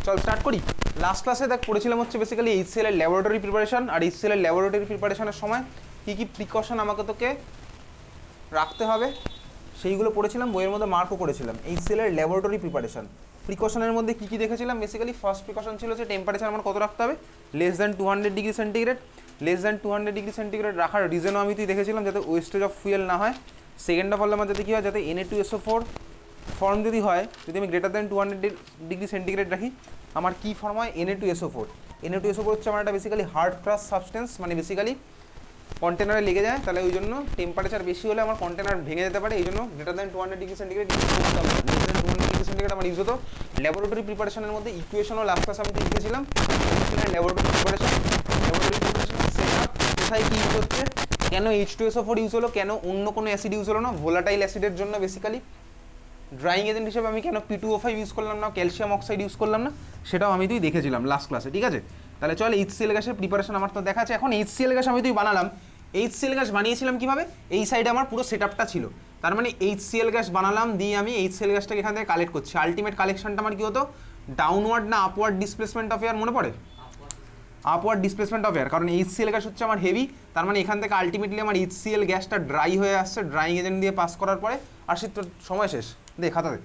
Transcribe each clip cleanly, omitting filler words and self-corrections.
চল স্টার্ট করি। লাস্ট ক্লাসে দেখ পড়েছিলাম হচ্ছে বেসিক্যালি HCl এর ল্যাবরেটরি প্রিপারেশন, আর HCl এর ল্যাবরেটরি প্রিপারেশনের সময় কী কী প্রিকশন আমাকে তোকে রাখতে হবে সেইগুলো পড়েছিলাম, বইয়ের মধ্যে মার্কও করেছিলাম। HCl এর ল্যাবরেটরি প্রিকশনের মধ্যে কী কী দেখেছিলাম, বেসিক্যালি ফার্স্ট প্রিকশন ছিল যে টেম্পারেচার আমার কত রাখতে হবে, <200°C। <200°C রাখার রিজনও আমি তুই দেখেছিলাম যাতে ওয়েস্টেজ অফ ফুয়েল না হয়। সেকেন্ড অফ অল আমার যাতে কী হয়, যাতে Na2SO4 ফর্ম যদি হয়, যদি আমি <200°C রাখি, আমার কী ফর্ম হয়, Na2SO4 হচ্ছে আমার একটা বেসিক্যালি হার্ড ক্রাশ সাবস্টেন্স, মানে বেসিক্যালি কন্টেনারে লেগে যায়, তাহলে ওই জন্য টেম্পারেচার বেশি হলে আমার কন্টেনার ভেঙে যেতে পারে, এই জন্য <200°C আমার ইউজ হতো। ল্যাবরেটরি প্রিপারেশনের মধ্যে ইকুয়েশনও লাস্ট ক্লাস আমি লিখেছিলাম। ল্যাবরেটরি প্রিপারেশন কোথায় কী ইউজ হচ্ছে, কেন H2SO4 ইউজ হলো, কেন অন্য কোনো অ্যাসিড ইউজ হলো না, ভোলাটাইল অ্যাসিডের জন্য বেসিক্যালি ড্রাইং এজেন্ট হিসেবে আমি কেন P2O5 ইউজ করলাম না, ক্যালসিয়াম অক্সাইড ইউজ করলাম না, সেটাও আমি তুই দেখেছিলাম লাস্ট ক্লাসে। ঠিক আছে, তাহলে চল HCl গ্যাসের প্রিপারেশন আমার তো দেখা আছে। এখন HCl গ্যাস আমি তুই বানালাম। HCl গ্যাস বানিয়েছিলাম কিভাবে, এই সাইডে আমার পুরো সেটআপটা ছিল, তার মানে HCl গ্যাস বানালাম, দিয়ে আমি HCl গ্যাসটাকে এখান থেকে কালেক্ট করছি। আলটিমেট কালেকশনটা আমার কি হতো, ডাউনওয়ার্ড না আপওয়ার্ড ডিসপ্লেসমেন্ট অফ এয়ার, মনে পড়ে? আপওয়ার্ড ডিসপ্লেসমেন্ট অফ এয়ার, কারণ HCl গ্যাস হচ্ছে আমার হেভি, তার মানে এখান থেকে আলটিমেটলি আমার HCl গ্যাসটা ড্রাই হয়ে আসছে, ড্রাইং এজেন্ট দিয়ে পাস করার পরে, আর সে তো সময় শেষ, দে খাতাতে।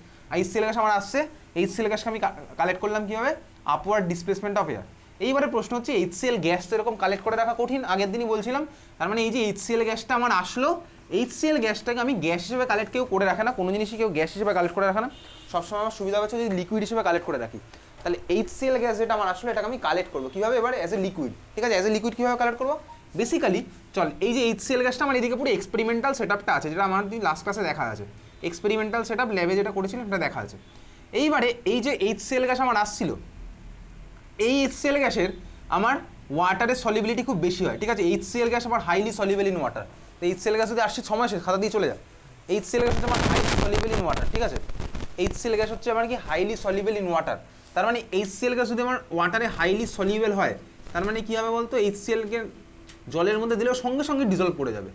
HCl গ্যাস আমার আসছে, HCl গ্যাসকে আমি কালেক্ট করলাম কীভাবে, আপওয়ার্ড ডিসপ্লেসমেন্ট অফ এয়ার। এইবারে প্রশ্ন হচ্ছে HCl গ্যাস তো এরকম কালেক্ট করে রাখা কঠিন, আগের দিনই বলছিলাম, তার মানে এই যে HCl গ্যাসটা আমার আসলো, HCl গ্যাসটাকে আমি গ্যাস হিসেবে কালেক্ট কেউ করে রাখে না, কোনো জিনিসই কেউ গ্যাস হিসেবে কালেক্ট করে রাখে না, সবসময় আমার সুবিধা হচ্ছে যদি লিকুইড হিসেবে কালেক্ট করে রাখি। তাহলে HCl গ্যাস যেটা আমার আসলে এটাকে আমি কালেক্ট করবো কীভাবে, এবার অ্যাজ এ লিকুইড। ঠিক আছে, অ্যাজ এ লিকুইড কীভাবে কালেক্ট করবো, বেসিক্যালি চল এই যে HCl গ্যাসটা আমার এদিকে পুরো এক্সপেরিমেন্টাল সেটআপটা আছে, যেটা আমার লাস্ট ক্লাসে দেখা আছে, এক্সপেরিমেন্টাল সেটআপ ল্যাবে যেটা করেছিলাম সেটা দেখা আছে। এইবারে এই যে HCl গ্যাস আমার আসছিল, এই HCl গ্যাসের আমার ওয়াটারের সলিবিলিটি খুব বেশি হয়। ঠিক আছে, HCl গ্যাস আমার হাইলি সলিবল ইন ওয়াটার, তো HCl গ্যাস যদি আসছে সময় শেষ, খাতা দিয়ে চলে যায়। HCl গ্যাস হচ্ছে আমার হাইলি সলিবল ইন ওয়াটার। ঠিক আছে, HCl গ্যাস হচ্ছে আমার কি হাইলি সলিবল ইন ওয়াটার, তার মানে HCl গ্যাস যদি আমার ওয়াটারে হাইলি সলিবল হয়, তার মানে কী হবে বলতো, HCl কে জলের মধ্যে দিলেও সঙ্গে সঙ্গে ডিজলভ করে যাবে,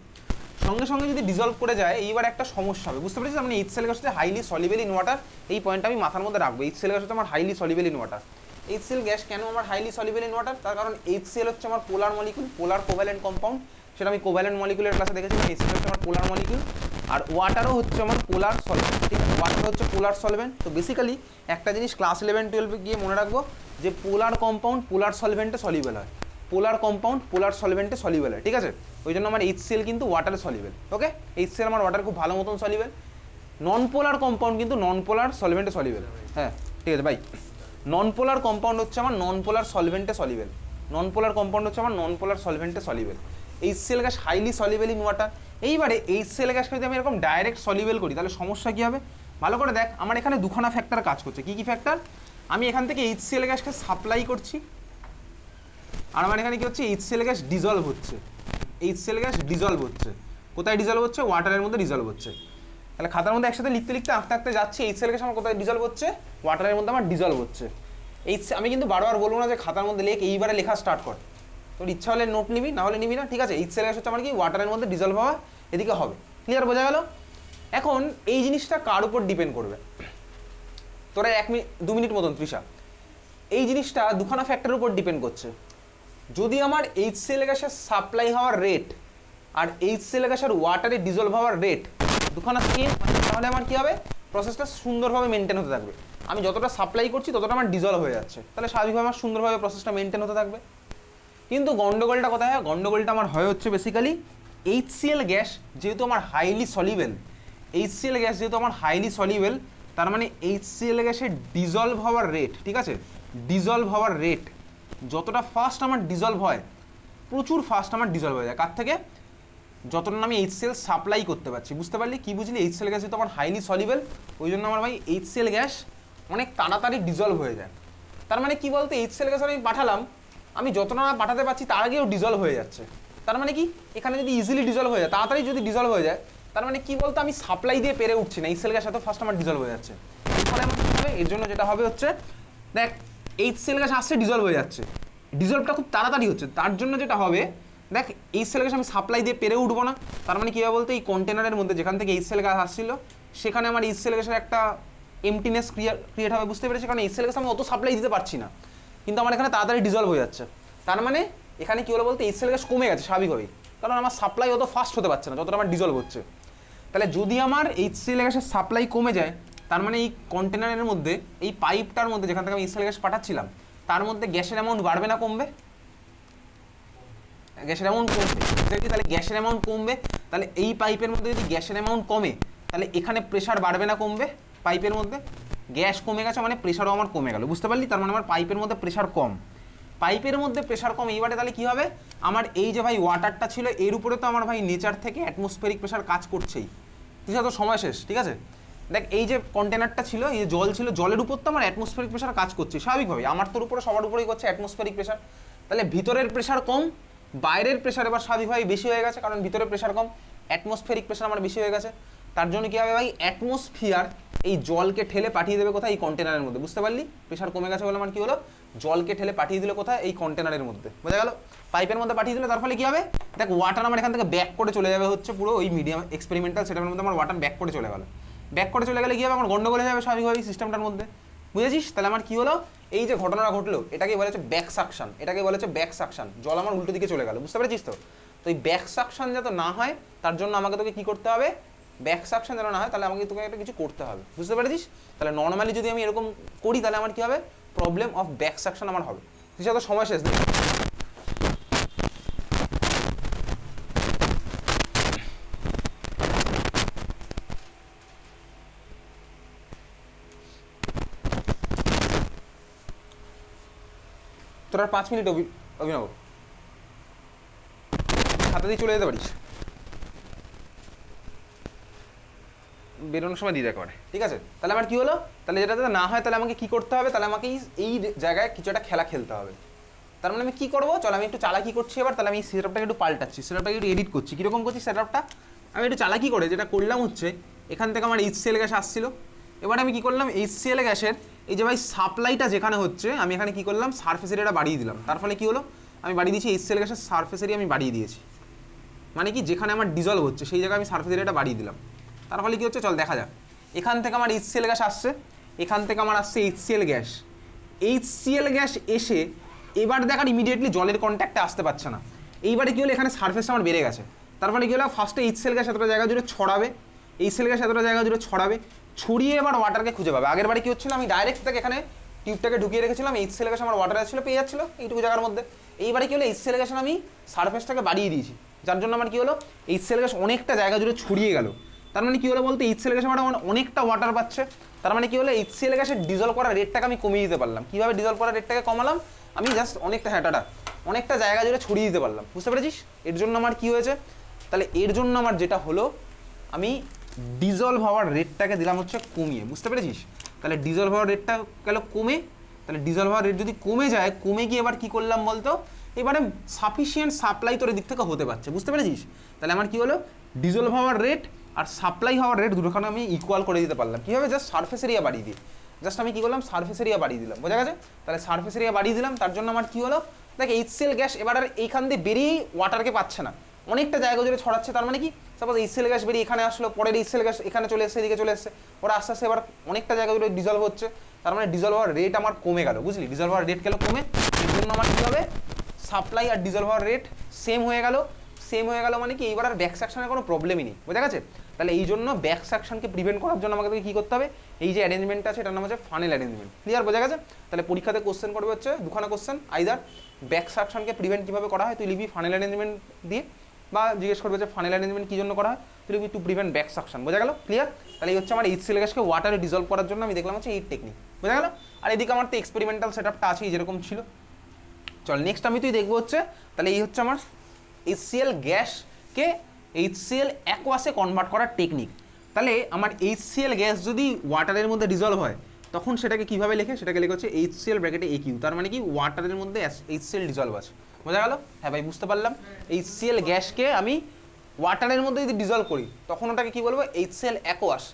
সঙ্গে সঙ্গে যদি ডিজলভ করে যায়, এইবার একটা সমস্যা হবে, বুঝতে পেরেছিস? মানে HCl গ্যাস হচ্ছে হাইলি সলিবল ইন ওয়াটার, এই পয়েন্টটা আমি মাথার মধ্যে রাখবো। HCl গ্যাস হচ্ছে আমার highly soluble in water. HCl gas কেন আমার হাইলি সলিবল ইন ওয়াটার, তার কারণ HCl হচ্ছে আমার পোলার মলিকুল, পোলার কোভ্যালেন্ট কম্পাউন্ড, সেটা আমি কোভ্যালেন্ট মলিকুলের ক্লাসে দেখেছিলাম। HCl হচ্ছে আমার পোলার মলিকুল, আর ওয়াটারও হচ্ছে আমার পোলার সলভেন্ট। ঠিক আছে, ওয়াটার হচ্ছে পোলার সলভেন্ট। তো বেসিক্যালি একটা জিনিস ক্লাস 11-12 গিয়ে মনে রাখবো, যে পোলার কম্পাউন্ড পোলার সলভেন্টে সলিবল হয়, পোলার কম্পাউন্ড পোলার সলভেন্টে সলিবল হয়। ঠিক আছে, ওই জন্য আমার HCl কিন্তু ওয়াটারে সলিবল। ওকে, HCl আমার ওয়াটার খুব ভালো মতন সলিবল। নন পোলার কম্পাউন্ড কিন্তু নন পোলার সলভেন্টে সলিবল। হ্যাঁ ঠিক আছে ভাই, নন পোলার কম্পাউন্ড হচ্ছে আমার নন পোলার সলভেন্টে সলিবল, নন পোলার কম্পাউন্ড হচ্ছে আমার নন পোলার সলভেন্টে soluble. HCl gas highly soluble in water. এইবারে HCl গ্যাসকে যদি আমি এরকম ডাইরেক্ট সলিবল করি, তাহলে সমস্যা কী হবে, ভালো করে দেখ। আমার এখানে দুখানা ফ্যাক্টর কাজ করছে। কী কী ফ্যাক্টর, আমি এখান থেকে HCl গ্যাসকে সাপ্লাই করছি, আর আমার এখানে কি হচ্ছে, HCl গ্যাস ডিজলভ হচ্ছে, HCl গ্যাস ডিজলভ হচ্ছে। কোথায় ডিজলভ হচ্ছে, ওয়াটারের মধ্যে ডিজলভ হচ্ছে। তাহলে খাতার মধ্যে একসাথে লিখতে লিখতে আঁকতে আঁকতে যাচ্ছে, HCl গ্যাস আমার কোথায় ডিজলভ হচ্ছে, ওয়াটারের মধ্যে আমার ডিজলভ হচ্ছে। আমি কিন্তু বারবার বলবো না যে খাতার মধ্যে লেখ, এইবারে লেখা স্টার্ট কর, তোর ইচ্ছা হলে নোট নিবি, না হলে নিবি না। ঠিক আছে, HCl গ্যাস হচ্ছে আমার কি ওয়াটারের মধ্যে ডিজলভ হওয়া, এদিকে হবে। ক্লিয়ার, বোঝা গেল? এখন এই জিনিসটা কার উপর ডিপেন্ড করবে, তোরা 2 মিনিট মতন তৃষা, এই জিনিসটা দুখানা ফ্যাক্টরের উপর ডিপেন্ড করছে। যদি আমার HCl গ্যাসের সাপ্লাই হওয়ার রেট আর HCl গ্যাসের ওয়াটারে ডিজলভ হওয়ার রেট দুখানা সেম, তাহলে আমার কি হবে, প্রসেসটা সুন্দরভাবে মেনটেন হতে থাকবে। আমি যতটা সাপ্লাই করছি ততটা আমার ডিজলভ হয়ে যাচ্ছে, তাহলে স্বাভাবিকভাবে আমার সুন্দরভাবে প্রসেসটা মেনটেন হতে থাকবে। কিন্তু গন্ডগোলটা কোথায় হয়, গন্ডগোলটা আমার হয় হচ্ছে বেসিক্যালি HCl গ্যাস যেহেতু আমার হাইলি সলিবল, HCl গ্যাস যেহেতু আমার হাইলি সলিবল, তার মানে HCl গ্যাসের ডিজলভ হওয়ার রেট, ঠিক আছে, ডিজলভ হওয়ার রেট যতটা ফাস্ট আমার ডিজলভ হয়, প্রচুর ফাস্ট আমার ডিজলভ হয়ে যায়, কার থেকে, যতটা আমি HCl সাপ্লাই করতে পারছি। বুঝতে পারলি, কি বুঝলি? HCl গ্যাস যেহেতু আমার হাইলি সলিবল, ওই জন্য আমার ভাই HCl গ্যাস অনেক তাড়াতাড়ি ডিজলভ হয়ে যায়। তার মানে কি বলতো, HCl গ্যাস আমি পাঠালাম, আমি যতটা না পাঠাতে পারছি তার আগেও ডিজলভ হয়ে যাচ্ছে। তার মানে কি, এখানে যদি ইজিলি ডিজলভ হয়ে যায়, তাড়াতাড়ি যদি ডিজলভ হয়ে যায়, তার মানে কি বলতো, আমি সাপ্লাই দিয়ে পেরে উঠছি না, HCl গ্যাস এত ফাস্ট আমার ডিজলভ হয়ে যাচ্ছে। ফলে আমার কি হবে, এর জন্য যেটা হবে হচ্ছে, দেখ HCl গ্যাস আসছে, ডিজলভ হয়ে যাচ্ছে, ডিজলভটা খুব তাড়াতাড়ি হচ্ছে, তার জন্য যেটা হবে, দেখ HCl গ্যাস আমি সাপ্লাই দিয়ে পেরে উঠবো না। তার মানে কী হবে বলতে, এই কন্টেনারের মধ্যে যেখান থেকে HCl গ্যাস আসছিল, সেখানে আমার HCl গ্যাসের একটা এমটিনেস ক্রিয়েট হবে, বুঝতে পেরেছি? কারণ এইচসিএল গ্যাস আমি অত সাপ্লাই দিতে পারছি না, কিন্তু আমার এখানে তাড়াতাড়ি ডিজলভ হয়ে যাচ্ছে। তার মানে এখানে কি হলো বলতে এইচসিএল গ্যাস কমে গেছে স্বাভাবিকভাবেই, কারণ আমার সাপ্লাই অত ফাস্ট হতে পারছে না যতটা আমার ডিজলভ হচ্ছে। তাহলে যদি আমার এইচসিএল গ্যাসের সাপ্লাই কমে যায়, তার মানে এই কন্টেনারের মধ্যে, এই পাইপটার মধ্যে যেখান থেকে আমি এইচসিএল গ্যাস পাঠাচ্ছিলাম, তার মধ্যে গ্যাসের অ্যামাউন্ট বাড়বে না কমবে? গ্যাসের অ্যামাউন্ট কমবে। তাহলে গ্যাসের অ্যামাউন্ট কমবে, তাহলে এই পাইপের মধ্যে যদি গ্যাসের অ্যামাউন্ট কমে, তাহলে এখানে প্রেশার বাড়বে না কমবে? পাইপের মধ্যে গ্যাস কমে গেছে মানে প্রেশারও আমার কমে গেল, বুঝতে পারলি? তার মানে আমার পাইপের মধ্যে প্রেশার কম, পাইপের মধ্যে প্রেশার কম। এইবারে তাহলে কি হবে, আমার এই যে ভাই ওয়াটারটা ছিল এর উপরে তো আমার ভাই নেচার থেকে অ্যাটমসফেরিক প্রেশার কাজ করছেই, ঠিক আছে? তো সময় শেষ, ঠিক আছে? দেখ এই যে কন্টেনারটা ছিল, এই যে জল ছিল, জলের উপর তো আমার অ্যাটমসফেরিক প্রেশার কাজ করছে স্বাভাবিকভাবে, আমার তোর উপরে সবার উপরেই করছে অ্যাটমসফেরিক প্রেশার। তাহলে ভিতরের প্রেশার কম, বাইরের প্রেশার এবার স্বাভাবিকভাবে বেশি হয়ে গেছে, কারণ ভিতরের প্রেশার কম, অ্যাটমসফেরিক প্রেশার আমার বেশি হয়ে গেছে। তার জন্য কি হবে ভাই, অ্যাটমসফিয়ার এই জলকে ঠেলে পাঠিয়ে দেবে কোথায়, এই কন্টেনারের মধ্যে, বুঝতে পারলি? প্রেশার কমে গেছে বলে আমার কি হলো, জলকে ঠেলে পাঠিয়ে দিল কোথায়, এই কন্টেনারের মধ্যে, বোঝা গেল? পাইপের মধ্যে পাঠিয়ে দিলে তার ফলে কি হবে, দেখ ওয়াটার আমার এখান থেকে ব্যাক করে চলে যাবে হচ্ছে পুরো ওই মিডিয়াম এক্সপেরিমেন্টাল সেটআপের মধ্যে আমার ওয়াটার ব্যাক করে চলে গেল। ব্যাক করে চলে গেলে কি হবে, আমার গন্ডগোল হয়ে যাবে স্বাভাবিকভাবেই সিস্টেমটার মধ্যে, বুঝেছিস? তাহলে আমার কি হলো, এই যে ঘটনাটা ঘটলো এটাকে বলা হচ্ছে ব্যাক সাকশন, এটাকে বলা হচ্ছে ব্যাক সাকশন, জল আমার উল্টো দিকে চলে গেল, বুঝতে পেরেছিস তো? তো এই ব্যাক সাকশন যাতে না হয় তার জন্য আমাকে তোকে কি করতে হবে, ব্যাক সাকশন যেন না হয় তাহলে আমাকে তোকে একটা কিছু করতে হবে, বুঝতে পেরেছিস? তাহলে নর্মালি যদি আমি এরকম করি তাহলে আমার কি হবে, প্রবলেম অফ ব্যাক সাকশন আমার হবে। ঠিক আছে, সময় শেষ নেই। তোর আর 5 মিনিট অভিনব, হাতে দিয়ে চলে যেতে পারিস, বেরোনোর সময় দিয়ে দেখা করে, ঠিক আছে? তাহলে আমার কি হলো, তাহলে যেটা না হয় তাহলে আমাকে কি করতে হবে, তাহলে আমাকে এই জায়গায় কিছু একটা খেলা খেলতে হবে। তার মানে আমি কি করবো, চল আমি একটু চালাকি করছি এবার, তাহলে আমি সেটআপটাকে একটু পাল্টাচ্ছি, সেটআপটাকে একটু এডিট করছি। কীরকম করছি সেটআপটা, আমি একটু চালাকি করে যেটা করলাম হচ্ছে, এখান থেকে আমার এইচসিএল গ্যাস আসছিল, এবার আমি কি করলাম, এইচসিএল গ্যাসের এই যে ভাই সাপ্লাইটা যেখানে হচ্ছে, আমি এখানে কি করলাম, সারফেস এরিয়াটা বাড়িয়ে দিলাম। তার ফলে কি হলো, আমি বাড়িয়ে দিয়েছি এইচসিএল গ্যাসের সারফেস এরিয়া, আমি বাড়িয়ে দিয়েছি, মানে কি যেখানে আমার ডিজলভ হচ্ছে সেই জায়গায় আমি সারফেস এরিয়াটা বাড়িয়ে দিলাম। তার ফলে কি হচ্ছে, চল দেখা যাক। এখান থেকে আমার এইচসিএল গ্যাস আসছে, এখান থেকে আমার আসছে এইচসিএল গ্যাস, এইচসিএল গ্যাস এসে এবার দেখার ইমিডিয়েটলি জলের কন্ট্যাক্টে আসতে পারছে না। এইবারে কি হলো, এখানে সারফেসটা আমার বেড়ে গেছে, তার ফলে কি হলো, ফার্স্টে এইচসিএল গ্যাস এতটা জায়গা জুড়ে ছড়াবে, এইচসিএল গ্যাস এতটা জায়গা জুড়ে ছড়াবে, ছড়িয়ে এবার ওয়াটারকে খুঁজে পাবে। আগের বারে কি হচ্ছিল, আমি ডাইরেক্ট থেকে এখানে টিউবটাকে ঢুকিয়ে রেখেছিলাম, এইচসিএল গ্যাস আমার ওয়াটার আসছিল, পেয়ে যাচ্ছিল এইটুকু জায়গার মধ্যে। এইবারে কি হলো, এইচসিএল গ্যাসের আমি সারফেসটাকে বাড়িয়ে দিয়েছি, যার জন্য আমার কি হলো, এইচসিএল গ্যাস অনেকটা জায়গা জুড়ে ছড়িয়ে গেল। তার মানে কি হলো বলতে, এইচসিএল গ্যাস আমার অনেকটা ওয়াটার পাচ্ছে, তার মানে কি হলো, এইচসিএল গ্যাসের ডিজলভ করার রেটটাকে আমি কমিয়ে দিতে পারলাম। কীভাবে ডিজলভ করার রেটটাকে কমালাম, আমি জাস্ট অনেকটা অনেকটা জায়গা জুড়ে ছড়িয়ে দিতে পারলাম, বুঝতে পেরেছিস? এর জন্য আমার কি হয়েছে, তাহলে এর জন্য আমার যেটা হলো, আমি ডিজলভ হওয়ার রেটটাকে দিলাম হচ্ছে কমিয়ে, বুঝতে পেরেছিস? তাহলে ডিজলভ হওয়ার রেটটা গেল কমে, তাহলে ডিজলভ হওয়ার রেট যদি কমে যায়, কমে গিয়ে এবার কি করলাম বলতো, এবারে সাফিসিয়েন্ট সাপ্লাই তোর দিক থেকে হতে পারছে, বুঝতে পেরেছিস? তাহলে আমার কি হলো, ডিজলভ হওয়ার রেট আর সাপ্লাই হওয়ার রেট দুটোখানে আমি ইকুয়াল করে দিতে পারলাম। কীভাবে, জাস্ট সারফেস এরিয়া বাড়িয়ে দিই, জাস্ট আমি কি করলাম, সারফেস এরিয়া বাড়িয়ে দিলাম, বোঝা গেছে? তাহলে সারফেস এরিয়া বাড়িয়ে দিলাম, তার জন্য আমার কি হলো, দেখ এইচসিএল গ্যাস এবার আর এইখান দিয়ে বেরিয়েই ওয়াটারকে পাচ্ছে না, অনেকটা জায়গা জুড়ে ছড়াচ্ছে। তার মানে কি, সাপোজ এইচসিএল গ্যাস বেরিয়ে এখানে আসলো, পরের এইচসিএল গ্যাস এখানে চলে এসেছে, এদিকে চলে এসেছে, ওরা আস্তে আস্তে এবার অনেকটা জায়গা জুড়ে ডিজলভ হচ্ছে, তার মানে ডিজলভ হওয়ার রেট আমার কমে গেল, বুঝলি? ডিজলভ হওয়ার রেট গেল কমে, এর জন্য আমার কী হবে, সাপ্লাই আর ডিজলভ হওয়ার রেট সেম হয়ে গেল। সেম হয়ে গেল মানে কি, এইবার আর ব্যাক সাকশনের কোনো প্রবলেমই নেই, বোঝা গেছে? তাহলে এই জন্য ব্যাক সাকশনকে প্রিভেন্ট করার জন্য আমাকে কী করতে হবে, এই যে অ্যারেঞ্জমেন্টটা আছে এটার নাম হচ্ছে ফানেল অ্যারেঞ্জমেন্ট। ক্লিয়ার, বোঝা গেছে? তাহলে পরীক্ষাতে কোশ্চেন করবে হচ্ছে দুখানা কোশ্চেন, আইদার ব্যাক সাকশনকে প্রিভেন্ট কীভাবে করা হয় তুই লিখবি ফানেল অ্যারেঞ্জমেন্ট দিয়ে, বা জিজ্ঞেস করবে যে ফানেল অ্যারেঞ্জমেন্ট কী জন্য করা হয়, তুই লিখবি টু প্রিভেন্ট ব্যাক সাকশন, বোঝা গেল? ক্লিয়ার? তাহলে এই হচ্ছে আমার এইচসিএল গ্যাসকে ওয়াটারে ডিজলভ করার জন্য আমি দেখলাম হচ্ছে এই টেকনিক, বোঝা গেল? আর এদিকে আমার তো এক্সপেরিমেন্টাল সেটআপটা আছেই যেরকম ছিল। চল নেক্সট আমি তুই দেখবো হচ্ছে, তাহলে এই হচ্ছে আমার এইচসিএল গ্যাসকে এইচসিএল অ্যাকোয়াসে কনভার্ট করার টেকনিক। তাহলে আমার এইচসিএল গ্যাস যদি ওয়াটারের মধ্যে ডিজলভ হয় তখন সেটাকে কীভাবে লেখে, সেটাকে লেখা হচ্ছে এইচসিএল ব্র্যাকেটে AQ, তার মানে কি ওয়াটারের মধ্যে এইচসিএল ডিজলভ আছে, বোঝা গেল? হ্যাঁ ভাই, বুঝতে পারলাম। এইচসিএল গ্যাসকে আমি ওয়াটারের মধ্যে যদি ডিজলভ করি তখন ওটাকে কি বলবো, এইচসিএল অ্যাকোয়াস।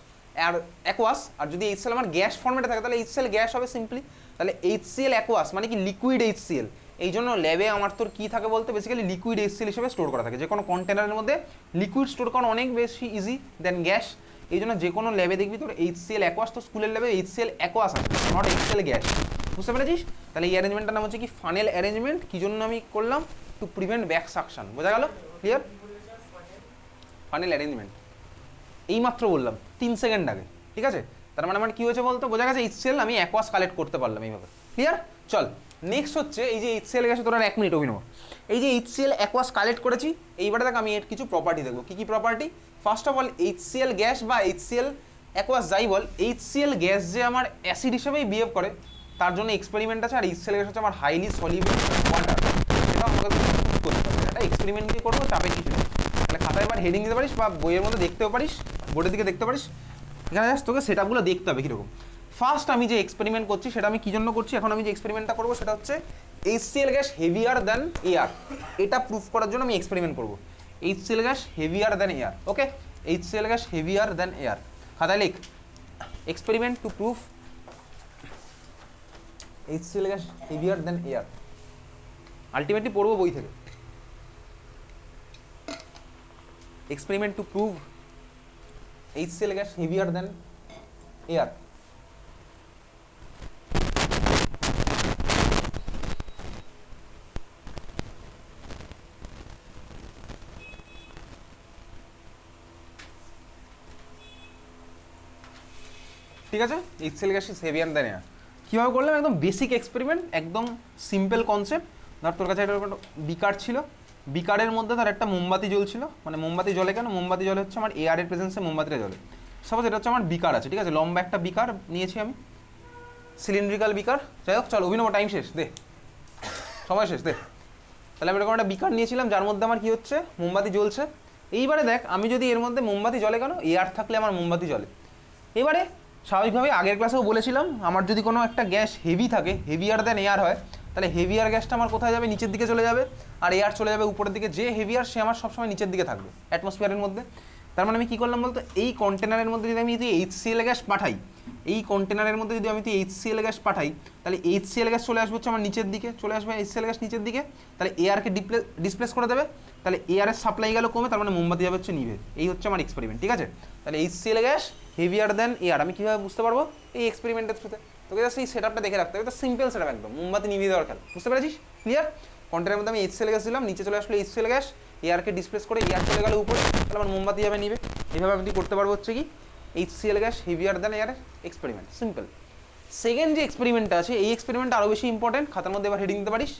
আর যদি এইচসিএল আমার গ্যাস ফর্মেটে থাকে তাহলে এইচসিএল গ্যাস হবে সিম্পলি। তাহলে এইচসিএল অ্যাকোয়াস মানে কি লিকুইড এইচসিএল। এই জন্য ল্যাবে আমার তোর কী থাকে বলতে, বেসিক্যালি লিকুইড এইচসিএল হিসেবে স্টোর করা থাকে। যে কোনো কন্টেনারের মধ্যে লিকুইড স্টোর করা অনেক বেশি ইজি দেন গ্যাস। এই জন্য যে কোনো ল্যাবে দেখবি তোর HCl অ্যাকোয়াস, তো স্কুলের ল্যাবে HCl অ্যাকোয়াস আছে, নট HCl গ্যাস। বুঝতে পেরেছিস? তাহলে এই অ্যারেঞ্জমেন্টটার নাম হচ্ছে কি ফানেল অ্যারেঞ্জমেন্ট। কি জন্য আমি করলাম? To prevent back suction. বোঝা গেল? ক্লিয়ার? ফানেল অ্যারেঞ্জমেন্ট এইমাত্র বললাম 3 সেকেন্ড আগে, ঠিক আছে? তার মানে আমার কি হয়েছে বলতো? বোঝা গেছে HCl আমি অ্যাকোয়াস কালেক্ট করতে পারলাম এইভাবে। ক্লিয়ার? চল নেক্সট হচ্ছে এই যে HCl গেছে, তোর আর 1 মিনিট অভিনব। এই যে HCl অ্যাকোয়াস কালেক্ট করেছি, এইবারে দেখ আমি এর কিছু প্রপার্টি দেখবো। কি কি property? First of all HCl gas বা HCl অ্যাকোয়াস যাই বল, HCl গ্যাস যে আমার অ্যাসিড হিসেবেই বিহেভ করে তার জন্য এক্সপেরিমেন্ট আছে। আর HCl গ্যাস হচ্ছে আমার হাইলি সলিউবল ওয়াটার, সেটা আমাকে করতে হবে। এটা এক্সপেরিমেন্ট দিয়ে করবো, চাপে কিছু নেই। তাহলে খাতায় এবার হেডিং দিতে পারিস বা বইয়ের মধ্যে দেখতেও পারিস, বোর্ডের দিকে দেখতে পারিস। এখানে জাস্ট তোকে সেটআপগুলো দেখতে হবে কীরকম। ফার্স্ট আমি যে এক্সপেরিমেন্ট করছি সেটা আমি কি জন্য করছি, এখন আমি যে এক্সপেরিমেন্টটা করবো সেটা হচ্ছে HCl gas heavier than air, এটা প্রুফ করার জন্য আমি এক্সপেরিমেন্ট করবো। HCl gas heavier than air. Okay, HCl gas heavier than air. খাতায় লিখ experiment to proof HCl gas heavier than air. Ultimately পড়বো বই থেকে। Experiment to prove HCl gas heavier than air. ঠিক আছে, HCl gas is heavier than air. কীভাবে করলাম? একদম বেসিক এক্সপেরিমেন্ট, একদম সিম্পল কনসেপ্ট। ধর তোর কাছে একটা বিকার ছিল, বিকারের মধ্যে ধর একটা মোমবাতি জ্বলছিল। মানে মোমবাতি জলে কেন? মোমবাতি জলে হচ্ছে আমার এয়ারের প্রেজেন্সে মোমবাতিটা জ্বলে। সাপোজ এটা হচ্ছে আমার বিকার আছে, ঠিক আছে? লম্বা একটা বিকার নিয়েছি আমি, সিলিন্ড্রিক্যাল বিকার। যাই হোক, চল অভিনব, টাইম শেষ, দে সময় শেষ, দে। তাহলে আমি এরকম একটা বিকার নিয়েছিলাম যার মধ্যে আমার কি হচ্ছে, মোমবাতি জ্বলছে। এইবারে দেখ আমি যদি এর মধ্যে মোমবাতি জ্বলে কেন? এয়ার থাকলে আমার মোমবাতি জ্বলে। এবারে স্বাভাবিকভাবে আগের ক্লাসেও বলেছিলাম আমার যদি কোনো একটা গ্যাস হেভি থাকে, হেভিয়ার দ্যান এয়ার হয়, তাহলে হেভিয়ার গ্যাসটা আমার কোথায় যাবে? নিচের দিকে চলে যাবে, আর এয়ার চলে যাবে উপরের দিকে। যে হেভিয়ার সে আমার সবসময় নিচের দিকে থাকবে অ্যাটমসফিয়ারের মধ্যে। তার মানে আমি কী করলাম বলতো? এই কন্টেনারের মধ্যে যদি আমি HCl গ্যাস পাঠাই, এই কন্টেনারের মধ্যে যদি আমি HCl গ্যাস পাঠাই, তাহলে HCl গ্যাস চলে আসবে হচ্ছে আমার নিচের দিকে, চলে আসবে HCl গ্যাস নিচের দিকে। তাহলে এয়ারকে ডিসপ্লেস করে দেবে, তাহলে এয়ারের সাপ্লাই গেল কমে, তার মানে মোমবাতি যাবে হচ্ছে নিভে। এই হচ্ছে আমার এক্সপেরিমেন্ট, ঠিক আছে? তাহলে HCl gas heavier than air আমি কীভাবে বুঝতে পারবো? এই এক্সপেরিমেন্টের থ্রুতে। তোকে জাস্ট এই সেটআপটা দেখে রাখতে হবে। এটা সিম্পল সেটআপ, একদম মোমবাতি নিভিয়ে দেওয়ার খেলা। বুঝতে পেরেছিস? ক্লিয়ার? কন্টেনারের মধ্যে আমি HCl গ্যাস দিলাম, নিচে চলে আসলো HCl গ্যাস, এয়ারকে ডিসপ্লেস করে এয়ার চলে গেল উপরে, তাহলে আমার মোমবাতি যাবে নিভে। এইভাবে আমি করতে পারবো হচ্ছে কি HCl গ্যাস হেভিয়ার দ্যান এয়ারের এক্সপেরিমেন্ট। সিম্পল। সেকেন্ড যে এক্সপেরিমেন্টটা আছে, এই এক্সপেরিমেন্টটা আরও বেশি ইম্পর্টেন্ট, খাতার মধ্যে এবার হেডিং দিতে পারিস।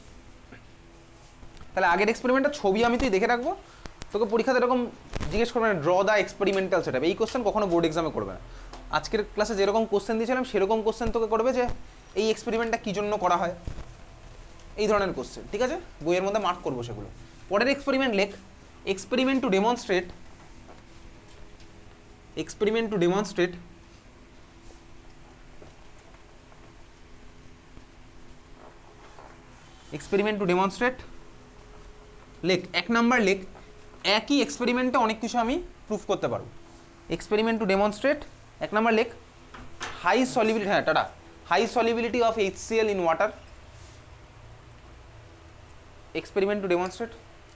তাহলে আগের এক্সপেরিমেন্টটা ছবি আমি দেখে রাখবো, তোকে পরীক্ষাতে এরকম জিজ্ঞেস করবে না, ড্র দ্য এক্সপেরিমেন্টাল সেটআপ। এই কোশ্চেন কখনো বোর্ড এক্সামে করবে না। আজকের ক্লাসে যেরকম কোশ্চেন দিয়েছিলাম সেরকম কোশ্চেন তোকে করবে যে এই এক্সপেরিমেন্টটা কী জন্য করা হয়, এই ধরনের কোশ্চেন, ঠিক আছে? বইয়ের মধ্যে মার্ক করবো সেগুলো। পরের এক্সপেরিমেন্ট লেখ experiment to demonstrate experiment to demonstrate লেখ 1 নাম্বার লেখ একই এক্সপেরিমেন্টে অনেক কিছু আমি প্রুফ করতে পারবো। এক্সপেরিমেন্ট টু ডেমনস্ট্রেট 1 নাম্বার লেখ হাই সলিবিলিটি, হ্যাঁ টাটা, high solubility of HCl in water. Experiment to demonstrate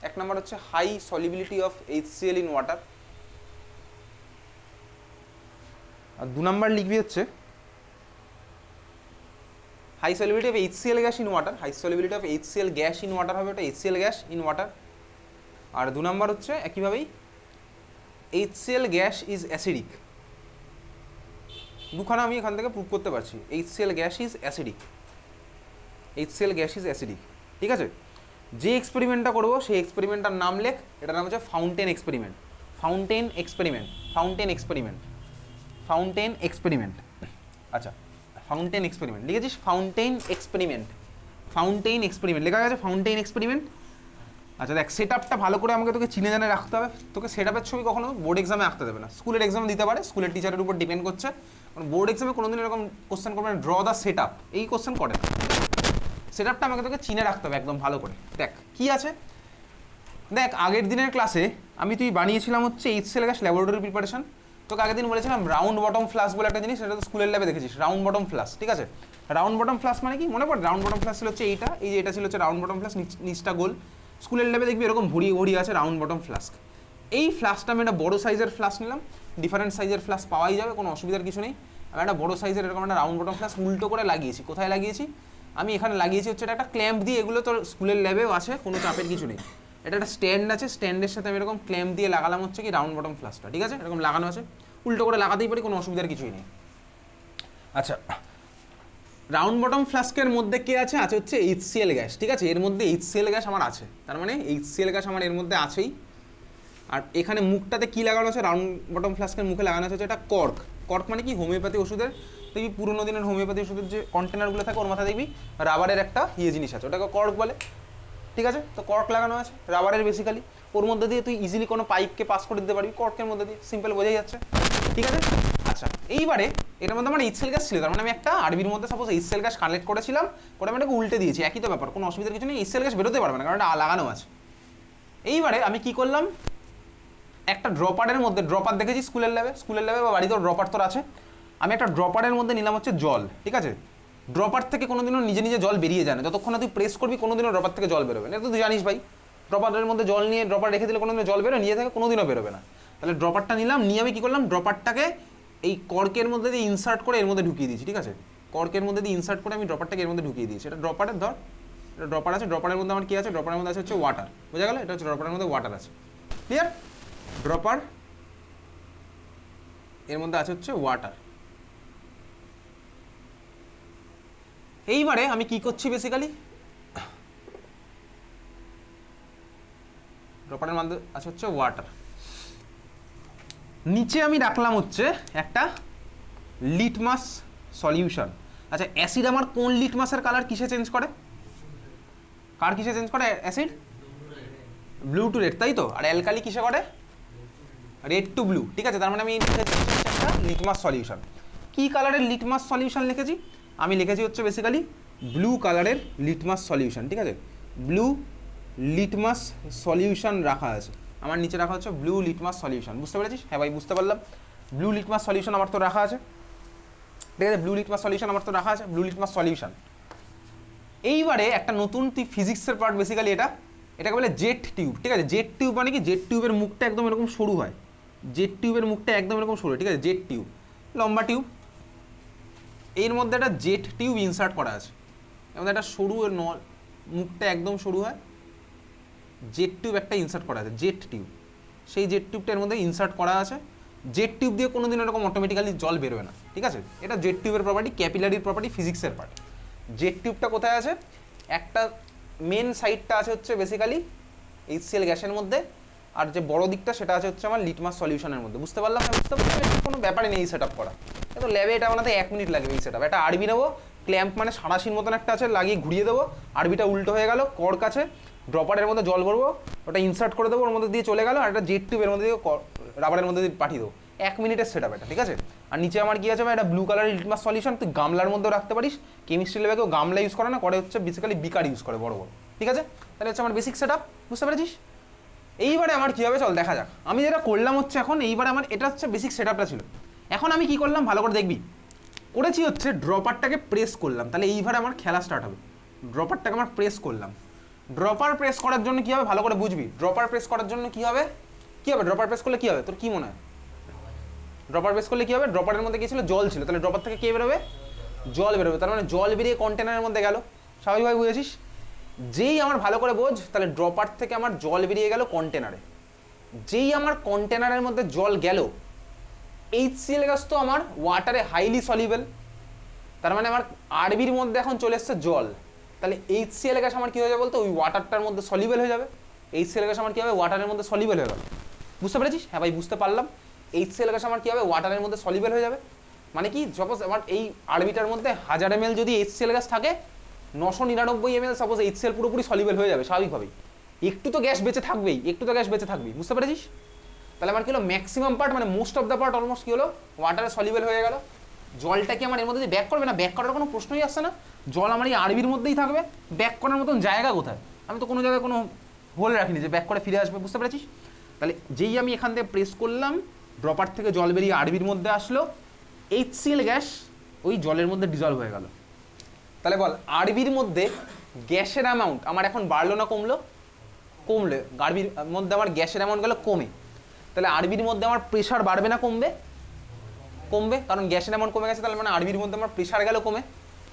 1 number হচ্ছে high solubility of HCl in water. আর 2 নাম্বার লিখবি হচ্ছে high solubility of HCl gas in water. High solubility of HCl gas in water হবে ওটা, HCl gas in water. আর 2 number হচ্ছে একইভাবেই HCl gas is acidic. দুখানা আমি এখান থেকে প্রুভ করতে পারছি, HCl gas is acidic, HCl gas is acidic, ঠিক আছে? যে এক্সপেরিমেন্টটা করবো সেই এক্সপেরিমেন্টটার নাম লেখ, এটার নাম হচ্ছে fountain experiment. Fountain experiment, fountain experiment, fountain experiment. আচ্ছা, ফাউন্টেন এক্সপেরিমেন্ট লিখেছিস? ফাউন্টেন এক্সপেরিমেন্ট, ফাউন্টেন এক্সপেরিমেন্ট লেখা গেছে, ফাউন্টেন এক্সপেরিমেন্ট। আচ্ছা দেখ, সেটআপটা ভালো করে আমাকে তোকে চিনে জানে রাখতে হবে। তোকে সেটআপের ছবি কখনো বোর্ড এক্সামে আঁকতে দেবে না, স্কুলের এক্সামে দিতে পারে, স্কুলের টিচারের উপর ডিপেন্ড করছে। বোর্ড এক্সামে কোনোদিন এরকম কোশ্চেন করবে না, ড্র দ্য সেটআপ, এই কোশ্চেন করে না। সেটআপটা আমাকে তোকে চিনে রাখতে হবে একদম ভালো করে। দেখ কি আছে, দেখ আগের দিনের ক্লাসে তুই বানিয়েছিলাম হচ্ছে HCl গ্যাস ল্যাবরেটরি প্রিপারেশন। তোকে আগের দিন বলেছিলাম রাউন্ড বটম ফ্লাস্ক বলে একটা জিনিস, সেটা তো স্কুলের ল্যাবে দেখেছিস, রাউন্ড বটম ফ্লাস্ক, ঠিক আছে? রাউন্ড বটম ফ্লাস্ক মানে কি মনে পড়ে? রাউন্ড বটম ফ্লাস্ক ছিল হচ্ছে এইটা, এই যে এটা ছিল হচ্ছে রাউন্ড বটম ফ্লাস্ক, নিচটা গোল। স্কুলের ল্যাবে দেখবি এরকম ভরিয়ে ভরিয়ে আছে রাউন্ড বটম ফ্লাস্ক। এই ফ্লাস্কটা আমি একটা বড় সাইজের ফ্লাস্ক নিলাম, ডিফারেন্ট সাইজের ফ্লাস্ক পাওয়াই যাবে, কোনো অসুবিধার কিছু নেই। আমি একটা বড় সাইজের এরকম একটা রাউন্ড বটম ফ্লাস্ক উল্টো করে লাগিয়েছি। কোথায় লাগিয়েছি? আমি এখানে লাগিয়েছি হচ্ছে এটা একটা ক্ল্যাম্প দিয়ে, এগুলো তোর স্কুলের ল্যাবেও আছে, কোনো চাপের কিছু নেই। এটা একটা স্ট্যান্ড আছে, স্ট্যান্ডের সাথে আমি এরকম ক্ল্যাম্প দিয়ে লাগালাম হচ্ছে কি রাউন্ড বটম ফ্লাস্কটা, ঠিক আছে? এরকম লাগানো আছে, উল্টো করে লাগাতেই পারি, কোনো অসুবিধার কিছুই নেই। আচ্ছা, রাউন্ড বটম ফ্লাস্কের মধ্যে কে আছে? আছে হচ্ছে HCl গ্যাস, ঠিক আছে? এর মধ্যে HCl গ্যাস আমার আছে, তার মানে HCl গ্যাস আমার এর মধ্যে আছেই। আর এখানে মুখটাতে কি লাগানো আছে? রাউন্ড বটম ফ্লাস্কের মুখে লাগানো আছে এটা কর্ক। কর্ক মানে কি? হোমিওপ্যাথি ওষুধের, দেখবি পুরোনো দিনের হোমিওপ্যাথি ওষুধের যে কন্টেনারগুলো থাকে ওর মাথায় দেখবি রাবারের একটা জিনিস আছে, ওটাকে কর্ক বলে, ঠিক আছে? তো কর্ক লাগানো আছে রাবারের বেসিক্যালি, ওর মধ্যে দিয়ে তুই ইজিলি কোনো পাইপকে পাস করে দিতে পারবি কর্কের মধ্যে দিয়ে, সিম্পল বোঝাই যাচ্ছে, ঠিক আছে? আচ্ছা, এইবারে এটার মধ্যে আমার HCl গ্যাস ছিল, তার মানে আমি একটা আরবির মধ্যে সাপোজ HCl গ্যাস কালেক্ট করেছিলাম, করে আমি এটাকে উল্টে দিয়েছি, একই তো ব্যাপার, কোনো অসুবিধার কিছু নেই, HCl গ্যাস বেরোতে পারবে না কারণ এটা লাগানো আছে। এইবারে আমি কি করলাম, একটা ড্রপারের মধ্যে, ড্রপার দেখেছি স্কুলের ল্যাবে বা বাড়িতেও ড্রপার তোর আছে, আমি একটা ড্রপারের মধ্যে নিলাম হচ্ছে জল, ঠিক আছে? ড্রপার থেকে কোনোদিনও নিজে নিজে জল বেরিয়ে যায় না, যতক্ষণ না তুই প্রেস করবি কোনোদিনও ড্রপার থেকে জল বেরোবে না, এটা তো তুই জানিস ভাই। ড্রপারের মধ্যে জল নিয়ে ড্রপার রেখে দিলে কোনোদিনও জল বেরোয়, নিজে থেকে কোনোদিনও বেরোবে না। তাহলে ড্রপারটা নিলাম, নিয়ে আমি কী করলাম, ড্রপারটাকে এই কর্কের মধ্যে দিয়ে ইনসার্ট করে এর মধ্যে ঢুকিয়ে দিয়েছি, ঠিক আছে? কর্কের মধ্যে দিয়ে ইনসার্ট করে আমি ড্রপারটাকে এর মধ্যে ঢুকিয়ে দিয়েছি। এটা ড্রপারের ধর, এটা ড্রপার আছে, ড্রপারের মধ্যে আমার কী আছে? ড্রপারের মধ্যে আছে হচ্ছে ওয়াটার, বোঝা গেল? এটা হচ্ছে ড্রপারের মধ্যে ওয়াটার আছে, ক্লিয়ার? ড্রপার এর মধ্যে আছে হচ্ছে ওয়াটার। এইবারে আমি কি করছি বেসিক্যালি, ড্রপারের মধ্যে আছে হচ্ছে ওয়াটার, নিচে আমি রাখলাম হচ্ছে একটা লিটমাস সলিউশন। আচ্ছা, অ্যাসিড আমার কোন লিটমাসের কালার কিসে চেঞ্জ করে? কার কিসে চেঞ্জ করে অ্যাসিড? ব্লু টু রেড, তাই তো? আর অ্যালকালি কিসে করে? রেড টু ব্লু, ঠিক আছে? তার মানে আমি লিখেছি একটা লিটমাস সলিউশন। কি কালারের লিটমাস সলিউশন লিখেছি? আমি লিখেছি হচ্ছে বেসিক্যালি ব্লু কালারের লিটমাস সলিউশন, ঠিক আছে? ব্লু লিটমাস সলিউশন রাখা আছে আমার, নিচে রাখা হচ্ছে ব্লু লিটমাস সলিউশন, বুঝতে পেরেছিস? হ্যাঁ ভাই, বুঝতে পারলাম। ব্লু লিটমাস সলিউশন আমার তো রাখা আছে, ঠিক আছে? ব্লু লিটমাস সলিউশন আমার তো রাখা আছে, ব্লু লিটমাস সলিউশন। এইবারে একটা নতুন তুই ফিজিক্সের পার্ট বেসিক্যালি, এটাকে বলে জেট টিউব, ঠিক আছে? জেট টিউব মানে কি? জেট টিউবের মুখটা একদম এরকম সরু হয়, জেট টিউবের মুখটা একদম এরকম সরু, ঠিক আছে? জেট টিউব লম্বা টিউব, এর মধ্যে একটা জেট টিউব ইনসার্ট করা আছে, এর মধ্যে একটা সরু মুখটা একদম সরু হয়, জেট টিউব একটা ইনসার্ট করা আছে, জেট টিউব, সেই জেট টিউবটা এর মধ্যে ইনসার্ট করা আছে। জেট টিউব দিয়ে কোনোদিন এরকম অটোমেটিক্যালি জল বেরোয় না, ঠিক আছে? এটা জেট টিউবের প্রপার্টি, ক্যাপিলারির প্রপার্টি, ফিজিক্সের পার্ট। জেট টিউবটা কোথায় আছে? একটা মেন সাইডটা আছে হচ্ছে বেসিক্যালি HCl গ্যাসের মধ্যে, আর যে বড় দিকটা সেটা আছে হচ্ছে আমার লিটমাস সলিউশনের মধ্যে, বুঝতে পারলাম না? বুঝতে পারলাম, কোনো ব্যাপারই নেই এই সেট আপ করা, তো ল্যাবে এটা বানাতে 1 মিনিট লাগবে। এই সেট আপ, একটা আরবি নেবো, ক্ল্যাম্প মানে সাঁড়াশির মতন একটা আছে, লাগিয়ে ঘুরিয়ে দেবো, আরবিটা উল্টো হয়ে গেল, কর্ক আছে, ড্রপারের মধ্যে জল ভরবো, ওটা ইনসার্ট করে দেবো, ওর মধ্যে দিয়ে চলে গেল, আর একটা জেট টিউবের মধ্যে দিয়ে রাবারের মধ্যে দিয়ে পাঠিয়ে দেবো, 1 মিনিটের সেট আপ এটা, ঠিক আছে? আর নিচে আমার কি আছে? এটা ব্লু কালারের লিটমাস সলিউশন, তুই গামলার মধ্যেও রাখতে পারিস, কেমিস্ট্রি ল্যাবে কেউ গামলা ইউজ করে না, করে হচ্ছে বেসিক্যালি বিকার ইউজ করে বড় বড়, ঠিক আছে? তাহলে হচ্ছে আমার বেসিক সেট আপ, বুঝতে পেরেছিস? এইবারে আমার কী হবে চল দেখা যাক। আমি যেটা করলাম হচ্ছে এখন, এইবারে আমার এটা হচ্ছে বেসিক সেট আপটা ছিল। এখন আমি কি করলাম ভালো করে দেখবি, করেছি হচ্ছে ড্রপারটাকে প্রেস করলাম, তাহলে এইবারে আমার খেলা স্টার্ট হবে। ড্রপারটাকে আমার প্রেস করলাম, ড্রপার প্রেস করার জন্য কী হবে ভালো করে বুঝবি। ড্রপার প্রেস করার জন্য কী হবে, কী হবে? ড্রপার প্রেস করলে কী হবে তোর কী মনে হয়? ড্রপার প্রেস করলে কী হবে? ড্রপারের মধ্যে কী ছিল? জল ছিল, তাহলে ড্রপার থেকে কে বেরোবে? জল বেরোবে, তার মানে জল বেরিয়ে কন্টেনারের মধ্যে গেল, স্বাভাবিকভাবে বুঝেছিস? যেই আমার ভালো করে বোঝ, তাহলে ড্রপার থেকে আমার জল বেরিয়ে গেল কন্টেনারে, যেই আমার কন্টেনারের মধ্যে জল গেল, HCl গ্যাস তো আমার ওয়াটারে হাইলি সলিউবল, তার মানে আমার আরবির মধ্যে এখন চলে এসছে জল, তাহলে HCl গ্যাস আমার কি হয়ে যাবে বলতো? ওই ওয়াটারটার মধ্যে সলিউবল হয়ে যাবে। HCl গ্যাস আমার কি হবে? ওয়াটারের মধ্যে সলিউবল হয়ে গেল, বুঝতে পেরেছিস? হ্যাঁ ভাই, বুঝতে পারলাম। HCl গ্যাস আমার কি হবে? ওয়াটারের মধ্যে সলিউবল হয়ে যাবে, মানে কি? সাপোজ আমার এই আরবিটার মধ্যে 1000 ml যদি HCl গ্যাস থাকে, 999 ml সাপোজ HCl পুরোপুরি সলিউবল হয়ে যাবে স্বাভাবিকভাবেই, একটু তো গ্যাস বেঁচে থাকবেই, একটু তো গ্যাস বেঁচে থাকবেই, বুঝতে পেরেছিস? তাহলে আমার কি হলো? ম্যাক্সিমাম পার্ট মানে most of the part almost কি হলো? ওয়াটারে সলিউবল হয়ে গেল। জলটা কি আমার এর মধ্যে ব্যাক করবে না? ব্যাক করার কোনো প্রশ্নই আসছে না, জল আমার এই আরবির মধ্যেই থাকবে, ব্যাক করার মতন জায়গা কোথায়? আমি তো কোনো জায়গায় কোনো হোল রাখিনি যে ব্যাক করে ফিরে আসবে, বুঝতে পেরেছিস? তাহলে যেই আমি এখান থেকে প্রেস করলাম, ড্রপার থেকে জল বেরিয়ে আরবির মধ্যে আসলো, HCl গ্যাস ওই জলের মধ্যে ডিজলভ হয়ে গেল। তাহলে বল, আরবির মধ্যে গ্যাসের অ্যামাউন্ট আমার এখন বাড়লো না কমলো? কমলে। আরবির মধ্যে আমার গ্যাসের অ্যামাউন্ট গেল কমে। তাহলে আরবির মধ্যে আমার প্রেশার বাড়বে না কমবে? কমবে, কারণ গ্যাসের অ্যামাউন্ট কমে গেছে, তাহলে মানে আরবির মধ্যে আমার প্রেশার গেল কমে।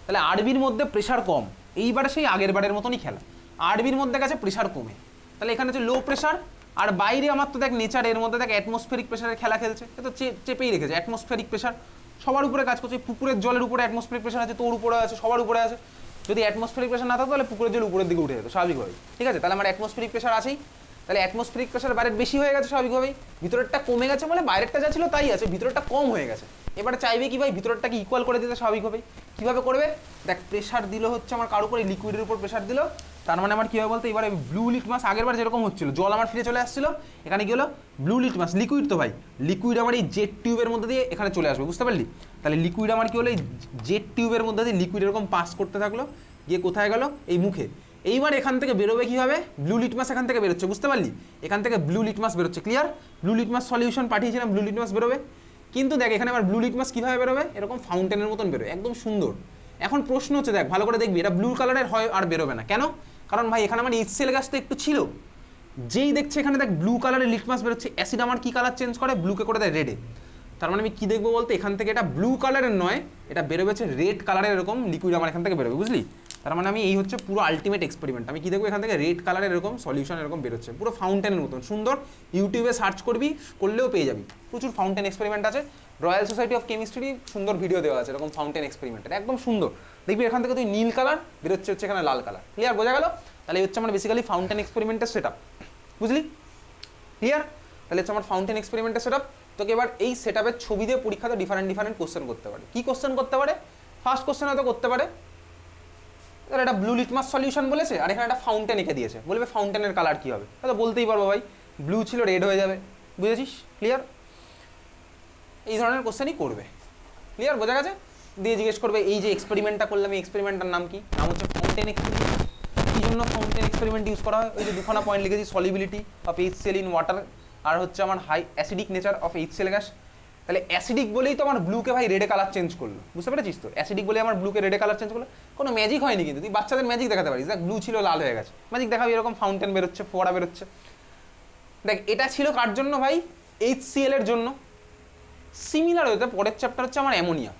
তাহলে আরবির মধ্যে প্রেশার কম, এইবারে সেই আগের বারের মতনই খেলা, আরবির মধ্যে গেছে প্রেশার কমে, তাহলে এখানে হচ্ছে লো প্রেশার। আর বাইরে আমার তো দেখ নেচার, এর মধ্যে দেখ অ্যাটমসফেরিক প্রেশারের খেলা খেলছে, এ তো চেপেই রেখেছে অ্যাটমসফেরিক প্রেশার, সবার উপরে কাজ করছে। পুকুরের জলের উপরে অ্যাটমসফেরিক প্রেশার আছে, তোর উপরে আছে, সবার উপরে আছে। যদি অ্যাটমসফেরিক প্রেশার না থাকতো তাহলে পুকুরের জল উপরের দিকে উঠে যেত স্বাভাবিকভাবে, ঠিক আছে? তাহলে আমার অ্যাটমসফেরিক প্রেশার আছেই, তাহলে অ্যাটমসফেরিক প্রেশার বাইরের বেশি হয়ে গেছে স্বাভাবিকভাবেই, ভিতরেরটা কমে গেছে, মানে বাইরেরটা যা ছিল তাই আছে, ভিতরেরটা কম হয়ে গেছে। এবারে চাইবে কি ভাই ভিতরেরটাকে ইকুয়াল করে দিতে স্বাভাবিকভাবেই। কীভাবে করবে দেখ, প্রেশার দিল হচ্ছে আমার কার উপরে, লিকুইডের উপর প্রেশার দিল, তার মানে আমার কী হবে বলতে, এবারে ব্লু লিটমাস আগের বার যেরকম হচ্ছিল, জল আমার ফিরে চলে আসছিল, এখানে কি হলো ব্লু লিটমাস, লিকুইড তো ভাই, লিকুইড আমার এই জেট টিউবের মধ্যে দিয়ে এখানে চলে আসবে, বুঝতে পারলি? তাহলে লিকুইড আমার কি হলো, এই জেট টিউবের মধ্যে দিয়ে লিকুইড এরকম পাস করতে থাকলো, গিয়ে কোথায় গেল এই মুখে। এইবার এখান থেকে বেরোবে কীভাবে, ব্লু লিটমাস এখান থেকে বেরোচ্ছে, বুঝতে পারলি? এখান থেকে ব্লু লিটমাস বেরোচ্ছে, ক্লিয়ার? ব্লু লিটমাস সলিউশন পাঠিয়েছিলাম, ব্লু লিটমাস বেরোবে। কিন্তু দেখ এখানে আমার ব্লু লিটমাস কীভাবে বেরোবে, এরকম ফাউন্টেনের মতন বেরোবে, একদম সুন্দর। এখন প্রশ্ন হচ্ছে দেখ ভালো করে দেখবি, এটা ব্লু কালারের হয় আর বেরোবে না কেন? কারণ ভাই এখানে আমার HCl গ্যাসটা একটু ছিল, যেই দেখছে এখানে দেখ ব্লু কালারের লিটমাস বেরোচ্ছে, অ্যাসিড আমার কি কালার চেঞ্জ করে, ব্লুকে করে দেয় রেডে। তার মানে আমি কি দেখবো বলতে, এখান থেকে এটা ব্লু কালারের নয়, এটা বেরোবেছে রেড কালারের এরকম লিকুইড আমার এখান থেকে বেরোবে, বুঝলি? তার মানে আমি এই হচ্ছে পুরো আলটিমেট এক্সপেরিমেন্ট, আমি কি দেখবো এখান থেকে রেড কালারের এরকম সলিউশন এরকম বেরোচ্ছে, পুরো ফাউন্টেনের মতন সুন্দর। ইউটিউবে সার্চ করবি, করলেও পেয়ে যাবি, প্রচুর ফাউন্টেন এক্সপেরিমেন্ট আছে। রয়্যাল সোসাইটি অফ কেমিস্ট্রি সুন্দর ভিডিও দেওয়া আছে এরকম ফাউন্টেন এক্সপেরিমেন্টের, একদম সুন্দর। দেখবি এখান থেকে তুই নীল কালার বেরোচ্ছে, হচ্ছে এখানে লাল কালার, ক্লিয়ার? বোঝা গেল? তাহলে হচ্ছে আমার বেসিক্যালি ফাউন্টেন এক্সপেরিমেন্টের সেট আপ, বুঝলি? ক্লিয়ার? তাহলে হচ্ছে আমার ফাউন্টেন এক্সপেরিমেন্টের সেট আপ। তোকে এবার এই সেট আপের ছবি দিয়ে পরীক্ষাতে ডিফারেন্ট কোশ্চেন করতে পারে। কি কোশ্চেন করতে পারে? ফার্স্ট কোশ্চেন হয়তো করতে পারে, এটা ব্লু লিটমাস সলিউশন বলেছে, আর এখানে একটা ফাউন্টেন এঁকে দিয়েছে, বলবে ফাউন্টেনের কালার কি হবে, হয়তো বলতেই পারবো ভাই ব্লু ছিল রেড হয়ে যাবে, বুঝেছিস? ক্লিয়ার? এই ধরনের কোশ্চেনই করবে, ক্লিয়ার? বোঝা গেছে? দিয়ে জিজ্ঞেস করবে এই যে এক্সপেরিমেন্টটা করলাম, এই এক্সপেরিমেন্টটার নাম কি? নাম হচ্ছে ফাউন্টেন এক্সপেরিমেন্ট। কি জন্য ফাউন্টেন এক্সপেরিমেন্ট ইউজ করা হয়? ওই যে দুখানা পয়েন্ট লিখেছি, solubility of HCl in water, আর হচ্ছে আমার high acidic nature of HCl gas. তাহলে অ্যাসিডিক বলেই তো আমার ব্লুকে ভাই রেডে কালার চেঞ্জ করলো, বুঝতে পেরেছিস তো? অ্যাসিডিক বলে আমার ব্লুকে রেডে কালার চেঞ্জ করলো, কোনো ম্যাজিক হয়নি, কিন্তু তুই বাচ্চাদের ম্যাজিক দেখাতে পারিস, দেখ ব্লু ছিল লাল হয়ে গেছে, ম্যাজিক দেখাবি, এরকম ফাউন্টেন বেরোচ্ছে, ফোয়ারা বেরোচ্ছে। দেখ এটা ছিল কার জন্য ভাই? HCl এর জন্য। সিমিলার হতে পরের চ্যাপ্টার হচ্ছে আমার অ্যামোনিয়া।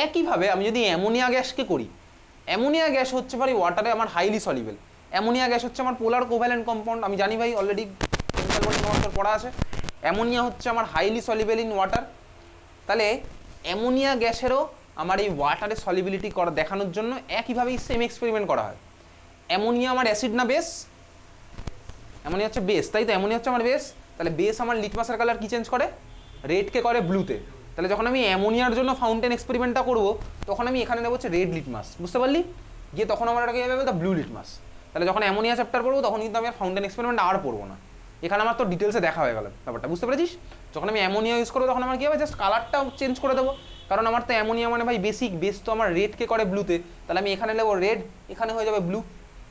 একইভাবে আমি যদি অ্যামোনিয়া গ্যাসকে করি, অ্যামোনিয়া গ্যাস হচ্ছে ভাই ওয়াটারে আমার হাইলি সলিবল। অ্যামোনিয়া গ্যাস হচ্ছে আমার পোলার কোভ্যালেন্ট কম্পাউন্ড, আমি জানি ভাই অলরেডি কেমিক্যাল বডি তোমাদের পড়া আছে। অ্যামোনিয়া হচ্ছে আমার হাইলি সলিবল ইন ওয়াটার। তাহলে অ্যামোনিয়া গ্যাসেরও আমার এই ওয়াটারে সলিবিলিটি করা দেখানোর জন্য একইভাবেই সেম এক্সপেরিমেন্ট করা হয়। অ্যামোনিয়া আমার অ্যাসিড না বেস? অ্যামোনিয়া হচ্ছে বেস, তাই তো? অ্যামোনিয়া হচ্ছে আমার বেস, তাহলে বেস আমার লিটমাসের কালার কি চেঞ্জ করে? রেডকে করে ব্লুতে। তাহলে যখন আমি অ্যামোনিয়ার জন্য ফাউন্টেন এক্সপেরিমেন্টটা করবো, তখন আমি এখানে নেবো হচ্ছে রেড লিটমাস, বুঝতে পারলি? গিয়ে তখন আমার এটাকে যাবে ব্লু লিটমাস। তাহলে যখন অ্যামোনিয়া চ্যাপ্টার পড়বো তখন কিন্তু আমি আর ফাউন্টেন এক্সপেরিমেন্ট আর পড়বো না, এখানে আমার তো ডিটেলসে দেখা হয়ে গেল ব্যাপারটা, বুঝতে পেরেছিস? যখন আমি অ্যামোনিয়া ইউজ করবো তখন আমার কি হবে, জাস্ট কালারটাও চেঞ্জ করে দেবো, কারণ আমার তো অ্যামোনিয়া মানে ভাই বেসিক, বেস তো আমার রেডকে করে ব্লুতে, তাহলে আমি এখানে নেবো রেড, এখানে হয়ে যাবে ব্লু,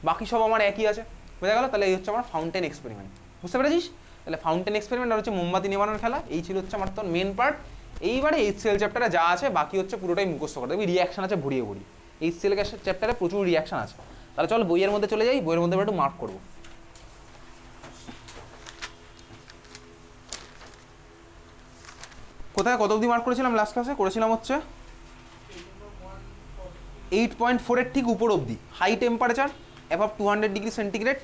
বাকি সব আমার একই আছে, বোঝা গেল? তাহলে এই হচ্ছে আমার ফাউন্টেন এক্সপেরিমেন্ট, বুঝতে পেরেছিস? তাহলে ফাউন্টেন এক্সপেরিমেন্ট আর হচ্ছে মোমবাতি নেবানোর খেলা, এই ছিল হচ্ছে আমার তো মেন পার্ট। এইবারে HCl চ্যাপ্টারে যা আছে বাকি হচ্ছে পুরোটাই মুখস্থ করে দেখবি, রিয়াকশন আছে ভরিয়ে ভরি, HCl গ্যাসের চ্যাপ্টারে প্রচুর রিয়াকশন আছে। তাহলে চল বইয়ের মধ্যে চলে যাই, বইয়ের মধ্যে একটু মার্ক করবো। কোথায় কত অবধি মার্ক করেছিলাম লাস্ট ক্লাসে? করেছিলাম হচ্ছে 8.4 এর ঠিক উপর অবধি, high temperature above 200 degree centigrade,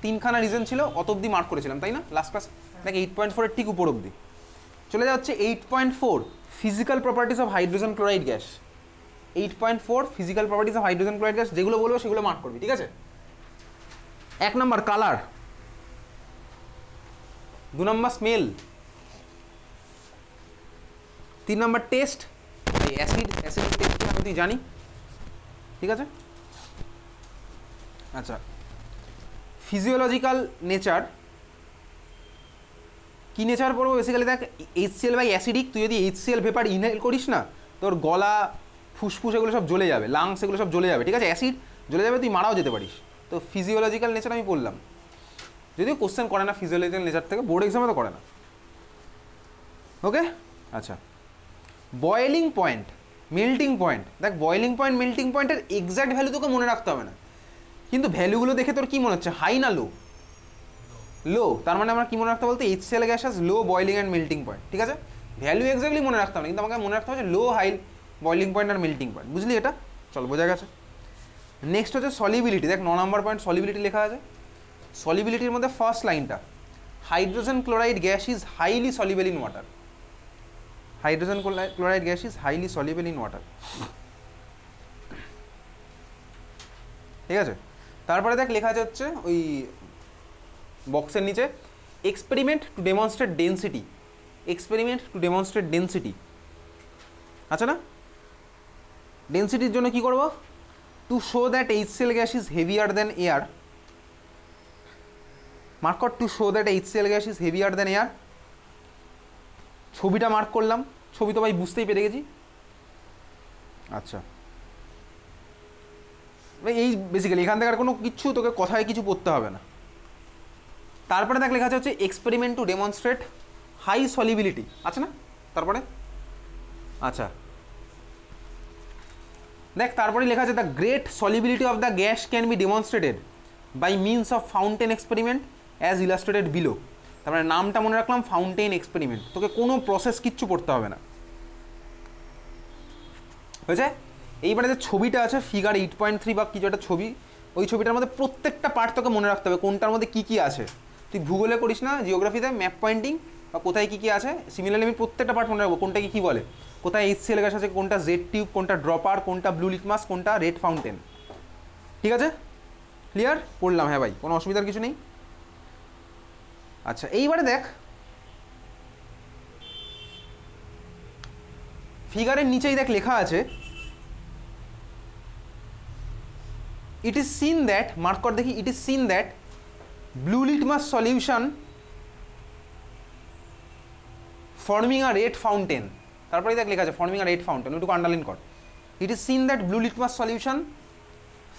তিনখানা রিজন ছিল, অত অবধি মার্ক করেছিলাম, তাই না? লাস্ট ক্লাস দেখ 8.4 এর ঠিক উপর অবধি চলে যাচ্ছে। 8.4 physical properties of hydrogen chloride gas. 8.4 physical properties of hydrogen chloride gas, যেগুলো বলবো সেগুলো মার্ক করবি, ঠিক আছে? 1 নম্বর কালার, 2 নম্বর স্মেল, 3 নম্বর টেস্ট, অ্যাসিড টেস্ট আমি তুই জানি, ঠিক আছে? আচ্ছা, ফিজিওলজিক্যাল নেচার, কি নেচার পড়বো বেসিক্যালি? দেখ HCl বাই অ্যাসিডিক, তুই যদি HCl ভেপার ইনহেল করিস না, তোর গলা ফুসফুস এগুলো সব জ্বলে যাবে, লাংস এগুলো সব জ্বলে যাবে, ঠিক আছে? অ্যাসিড জ্বলে যাবে, তুই মারাও যেতে পারিস। তো ফিজিওলজিক্যাল নেচার আমি বললাম, যদিও কোশ্চেন করে না ফিজিওলজিক্যাল নেচার থেকে, বোর্ড এক্সামে তো করে না, ওকে? আচ্ছা, বয়েলিং পয়েন্ট, মেল্টিং পয়েন্ট, দেখ বয়েলিং পয়েন্ট মেল্টিং পয়েন্টের এক্স্যাক্ট ভ্যালু তোকে মনে রাখতে হবে না, কিন্তু ভ্যালুগুলো দেখে তোর কি মনে হচ্ছে, হাই না লো? লো, তার মানে আমরা কি মনে রাখতে বলতে HCl gas has low boiling and melting point, ঠিক আছে? ভ্যালু এক্স্যাক্টলি মনে রাখতে হবে না, কিন্তু আমাকে মনে রাখতে হবে লো হাই বয়লিং পয়েন্ট আর মেল্টিং পয়েন্ট, বুঝলি এটা? চল, বোঝা গেছে। নেক্সট হচ্ছে সলিবিলিটি। দেখ 9 নম্বর পয়েন্ট সলিবিলিটি লেখা আছে। সলিবিলিটির মধ্যে ফার্স্ট লাইনটা, hydrogen chloride gas is highly soluble in water. Hydrogen chloride gas is highly soluble in water, ঠিক আছে? তারপরে দেখ লেখা আছে হচ্ছে ওই বক্সের নিচে, experiment to demonstrate density. Experiment to demonstrate density আচ্ছা না? ডেন্সিটির জন্য কি করব? To show that HCl gas is heavier than air. Mark কর, to show that HCl gas is heavier than air. ছবিটা মার্ক করলাম, ছবি তো ভাই বুঝতেই পেরে গেছি। আচ্ছা, এই বেসিক্যালি এখান থেকে আর কোনো কিছু তোকে কথায় কিছু পড়তে হবে না। তারপরে দেখ লেখা আছে হচ্ছে experiment to demonstrate high solubility, আচ্ছা না? তারপরে আচ্ছা দেখ, তারপরে লেখা আছে the great solubility of the gas can be demonstrated by means of fountain experiment as illustrated below. তারপরে নামটা মনে রাখলাম, ফাউন্টেন এক্সপেরিমেন্ট। তোকে কোনো প্রসেস কিচ্ছু পড়তে হবে না, হয়েছে? এইবারে যে ছবিটা আছে ফিগার 8.3 বা কিছু একটা ছবি, ওই ছবিটার মধ্যে প্রত্যেকটা পার্ট তোকে মনে রাখতে হবে কোনটার মধ্যে কী কী আছে। তুই ভূগোলে করিস না, জিওগ্রাফিতে ম্যাপ পয়েন্টিং বা কোথায় কী কী আছে, সিমিলারলি আমি প্রত্যেকটা পার্ট মনে রাখবো কোনটা কী বলে, কোথায় HCl গ্যাস আছে, কোনটা জেড টিউব, কোনটা ড্রপার, কোনটা ব্লু লিটমাস, কোনটা রেড ফাউন্টেন, ঠিক আছে? ক্লিয়ার? পড়লাম, হ্যাঁ ভাই, কোনো অসুবিধার কিছু নেই। আচ্ছা, এইবারে দেখ ফিগারের নিচেই দেখ লেখা আছে, it is seen that, mark কর দেখি, it is seen that blue litmus solution forming a red fountain। তারপরে দেখ লেখা আছে forming a red fountain, ওইটুকু আন্ডারলাইন কর। it is seen that blue litmus solution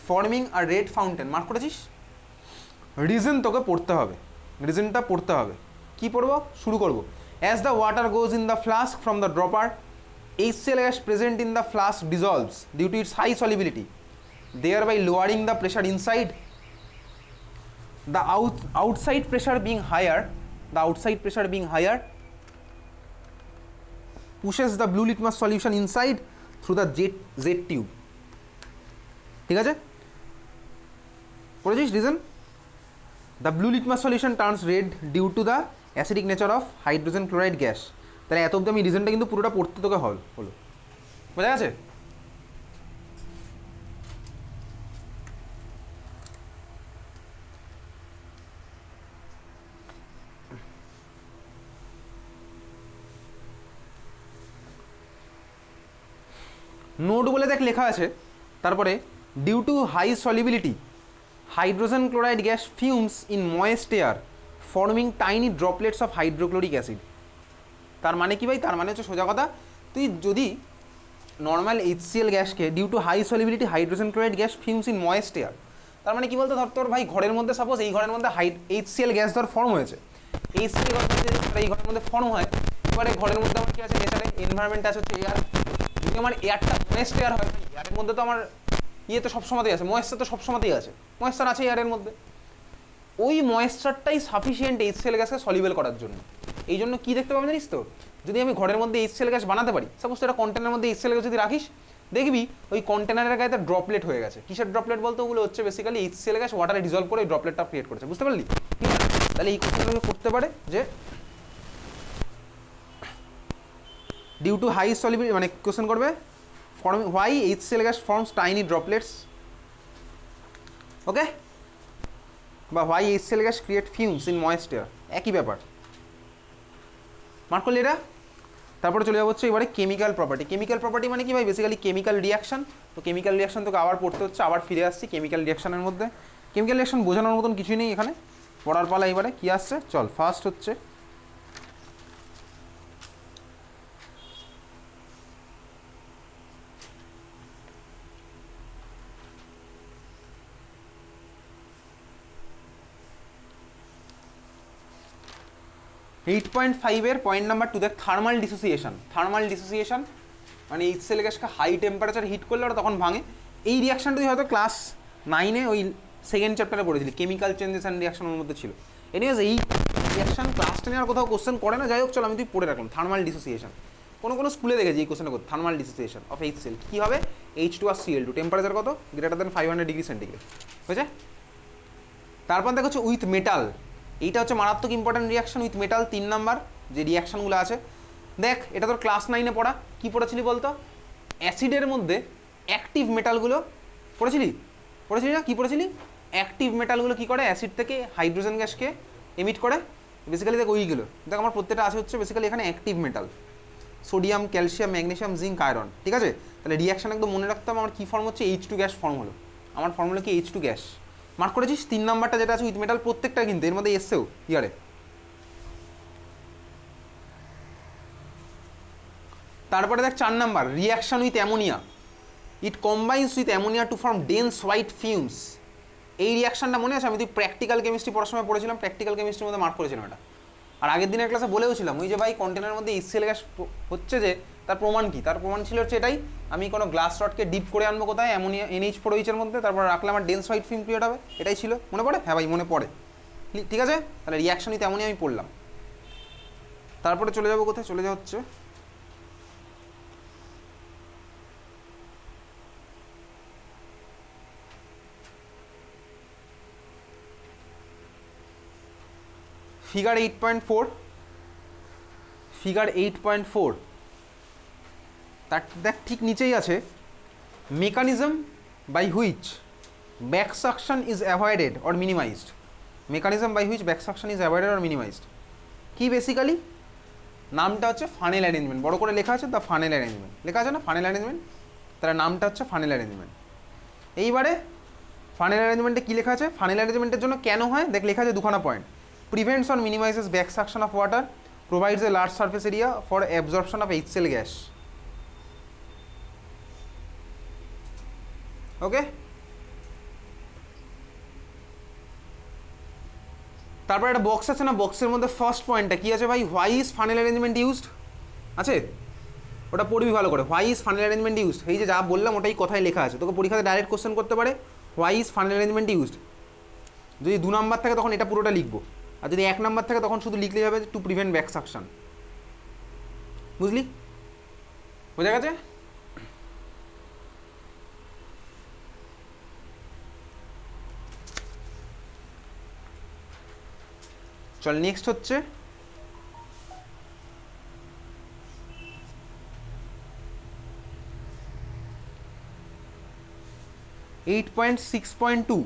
forming a red fountain, mark করেছিস? Reason তোকে পড়তে হবে, রিজনটা পড়তে হবে। কি পড়বো? শুরু করব। as the water goes in the flask from the dropper, HCl gas present in the flask dissolves due to its high solubility, thereby lowering the pressure inside. The outside pressure being higher, the outside pressure being higher pushes the blue litmus solution inside through the Z tube, ঠিক আছে? পড়েছিস reason? The blue litmus solution turns red due to the acidic nature of hydrogen chloride gas। তাহলে এত অবধি আমি রিজনটা কিন্তু পুরোটা পড়তে তোকে হলো, বোঝা গেছে? নোট বলে দেখ লেখা আছে, তারপরে due to high solubility hydrogen chloride gas fumes in moist air forming tiny droplets of hydrochloric acid. তার মানে কি ভাই? তার মানে হচ্ছে সোজা কথা, তুই যদি নর্মাল HCl গ্যাসকে due to high solubility hydrogen chloride gas fumes in moist air, তার মানে কি বলতো, ধর তোর ভাই ঘরের মধ্যে সাপোজ এই ঘরের মধ্যে HCl গ্যাস ধর ফর্ম হয়েছে, HCl গ্যাস এই ঘরের মধ্যে ফর্ম হয়, এবারে ঘরের মধ্যে আমার কি আছে, নেচারে এনভায়রনমেন্ট আছে হচ্ছে এয়ার। যদি আমার এয়ারটা ময়েস্ট এয়ার হয়, এয়ারের মধ্যে তো আমার ইয়ে তো সবসময়তেই আছে, ময়েশ্চার তো সবসময়তেই আছে, ময়েশ্চার আছে এয়ারের মধ্যে, ওই ময়েশ্চারটাই সাফিসিয়েন্ট HCl গ্যাসকে সলিবল করার জন্য। এই জন্য কি দেখতে পাবেন জানিস তো, যদি আমি ঘরের মধ্যে HCl গ্যাস বানাতে পারি, সাপোজ একটা কন্টেনারের মধ্যে HCl গ্যাস যদি রাখিস, দেখবি ওই কন্টেনারের গায়ে ড্রপলেট হয়ে গেছে। কিসের ড্রপলেট বলতে? ওগুলো হচ্ছে বেসিক্যালি HCl গ্যাস ওয়াটারে ডিজলভ করে ওই ড্রপলেটটা ক্রিয়েট করেছে, বুঝতে পারলি? ঠিক আছে, তাহলে এই কোশ্চেনগুলো করতে পারে যে ডিউ টু হাই সলিবিলিটি, মানে কোশ্চেন করবে why HCl gas forms tiny droplets, ওকে, বা why HCl gas create fumes in moist air, একই ব্যাপার। মার্ক করলি এটা? তারপরে চলে যাবো হচ্ছে এবারে কেমিক্যাল প্রপার্টি। কেমিক্যাল প্রপার্টি মানে কি ভাই? Basically chemical reaction. তো কেমিক্যাল রিয়াকশন তোকে আবার পড়তে হচ্ছে, আবার ফিরে আসছি কেমিক্যাল রিয়াকশনের মধ্যে। কেমিক্যাল রিয়াকশন বোঝানোর মতন কিছুই নেই এখানে, পড়ার পালা এবারে কি আসছে চল। ফার্স্ট হচ্ছে 8.5 এর পয়েন্ট নাম্বার 2 দেখ, থার্মাল ডিসোসিয়েশন। থার্মাল ডিসোসিয়েশন মানে HCl গ্যাসকে হাই টেম্পারেচার হিট করলে ওরা তখন ভাঙে। এই রিয়াকশনটা তুই হয়তো ক্লাস 9-এ ওই সেকেন্ড চ্যাপ্টারে পড়েছিলি, কেমিক্যাল চেঞ্জেস অ্যান্ড রিয়াকশনের মধ্যে ছিল। এনিওয়েজ এই রিয়াকশন ক্লাস 10 আর কোথাও কোশ্চেন করে না, যাই হোক চলো আমি তুই পড়ে রাখলাম। থার্মাল ডিসোসিয়েশন কোনো স্কুলে দেখেছি এই কোশ্চেনটা করতে। থার্মাল ডিসোসিয়েশন অফ HCl কী হবে, H2 আর Cl2, টেম্পারেচার কত, গ্রেটার দেন 500 ডিগ্রি সেন্টিগ্রেড, বুঝছে? তারপর দেখো হচ্ছে উইথ মেটাল, এইটা হচ্ছে মারাত্মক important reaction with metal. 3 number যে রিয়াকশনগুলো আছে দেখ, এটা তোর ক্লাস 9-এ পড়া। কী পড়েছিলি বলতো? অ্যাসিডের মধ্যে অ্যাক্টিভ মেটালগুলো পড়েছিলি না? কী পড়েছিলি? অ্যাক্টিভ মেটালগুলো কী করে, অ্যাসিড থেকে হাইড্রোজেন গ্যাসকে এমিট করে, বেসিক্যালি দেখ ওইগুলো। দেখ আমার প্রত্যেকটা আছে হচ্ছে বেসিক্যালি এখানে active metal, sodium, calcium, magnesium, zinc, iron, ঠিক আছে? তাহলে রিয়াকশন একদম মনে রাখতে হবে। আমার কী ফর্ম হচ্ছে, H2 গ্যাস ফর্ম হলো। আমার ফর্মুলা কি, H2 গ্যাস। মার্ক করেছিস? 3 নাম্বারটা যেটা আছে উইথ মেটাল, প্রত্যেকটা কিন্তু এর মধ্যে এসছেও ইয়ারে। তারপরে দেখ 4 number, reaction with ammonia, it combines with ammonia to form dense white fumes. এই রিয়াকশনটা মনে আছে? আমি তুই প্র্যাকটিক্যাল কেমিস্ট্রি পড়ার সময় পড়েছিলাম, প্র্যাকটিক্যাল কেমিস্ট্রির মধ্যে মার্ক করেছিলাম এটা। আর আগের দিনের ক্লাসে বলেও ছিলাম, ওই যে ভাই কন্টেনারের মধ্যে HCl গ্যাস হচ্ছে যে, তার প্রমাণ কি? তার প্রমাণ ছিল হচ্ছে এটাই, আমি কোনো গ্লাস রডকে ডিপ করে আনবো কোথায়, অ্যামোনিয়া NH4OH এর মধ্যে, তারপর রাখলে আমার ডেন্স হোয়াইট ফিল্ম ক্রিয়েট হবে। এটাই ছিল, মনে পড়ে? হ্যাঁ ভাই মনে পড়ে, ঠিক আছে। তাহলে রিয়াকশন উইথ অ্যামোনিয়া আমি পড়লাম। তারপরে চলে যাবো কোথায়, চলে যাওয়া হচ্ছে ফিগার 8.4। ফিগার 8.4 তার দেখ ঠিক নিচেই আছে, mechanism by which back suction is avoided or minimised. Mechanism by which back suction is avoided or minimised কি বেসিক্যালি? নামটা হচ্ছে ফানেল অ্যারেঞ্জমেন্ট, বড় করে লেখা আছে দ্য ফানেল অ্যারেঞ্জমেন্ট, লেখা আছে না ফানেল অ্যারেঞ্জমেন্ট, তার নামটা হচ্ছে ফানেল অ্যারেঞ্জমেন্ট। এইবারে ফানেল অ্যারেঞ্জমেন্টে কী লেখা আছে, ফানেল অ্যারেঞ্জমেন্টের জন্য কেন হয় দেখ, লেখা আছে দুখানা point. Prevents or minimises back suction of water, provides a large surface area for absorption of HCl gas. Okay, তারপর একটা বক্স আছে না, বক্সের মধ্যে ফার্স্ট পয়েন্টটা কি আছে ভাই, why is funnel arrangement used আছে, ওটা পড়বি ভালো করে। Why is funnel arrangement used, এই যে যা বললাম ওটাই কথায় লেখা আছে, তোকে পরীক্ষাতে ডাইরেক্ট কোশ্চেন করতে পারে, why is funnel arrangement used. যদি 2 নাম্বার থাকে তখন এটা পুরোটা লিখবো, আর যদি 1 নাম্বার থাকে তখন শুধু লিখলে যাবে টু প্রিভেন্ট ব্যাক সাকশন। বুঝলি? বোঝা গেছে? চল নেক্সট হচ্ছে 8.6.2